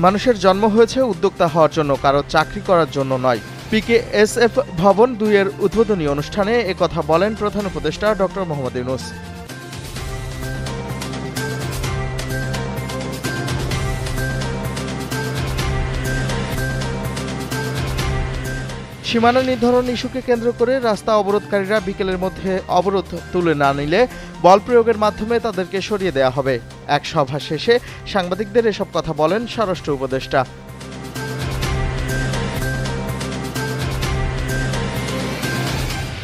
মানুষের জন্ম হয়েছে উদ্যোক্তা হওয়ার জন্য, কারো চাকরি করার জন্য নয়। পিকেএসএফ ভবন ২ এর উদ্বোধনী অনুষ্ঠানে একথা বলেন প্রধান উপদেষ্টা ড. মোহাম্মদ ইউনূস। সীমানা নির্ধারণ ইস্যুকে কেন্দ্র করে রাস্তা অবরোধকারীরা বিকেলের মধ্যে অবরোধ তুলে না নিলে বল প্রয়োগের মাধ্যমে তাদেরকে সরিয়ে দেওয়া হবে। এক সভা শেষে সাংবাদিকদের এসব কথা বলেন স্বরাষ্ট্র উপদেষ্টা।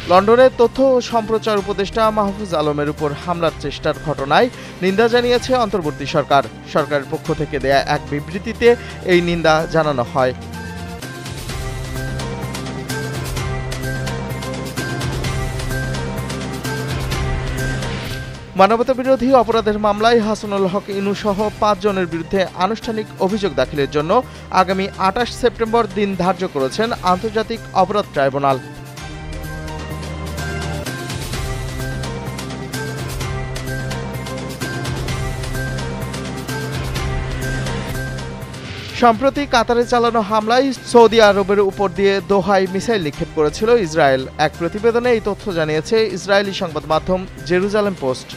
লন্ডনে তথ্য ও সম্প্রচার উপদেষ্টা মাহফুজ আলমের উপর হামলার চেষ্টার ঘটনায় নিন্দা জানিয়েছে অন্তর্বর্তী সরকার। সরকারের পক্ষ থেকে দেয়া এক বিবৃতিতে এই নিন্দা জানানো হয়। মানবতাবিরোধী অপরাধের মামলায় হাসানুল হক ইনু সহ ৫ জনের বিরুদ্ধে আনুষ্ঠানিক অভিযোগ দাখিলের জন্য আগামী ২৮ সেপ্টেম্বর দিন ধার্য করেছেন আন্তর্জাতিক অপরাধ ট্রাইব্যুনাল। সম্প্রতি কাতারে চালানো হামলায় সৌদি আরবের উপর দিয়ে দোহায় মিসাইল নিক্ষেপ করেছিল ইসরায়েল। এক প্রতিবেদনে এই তথ্য জানিয়েছে ইসরায়েলি সংবাদ মাধ্যম জেরুজালেম পোস্ট।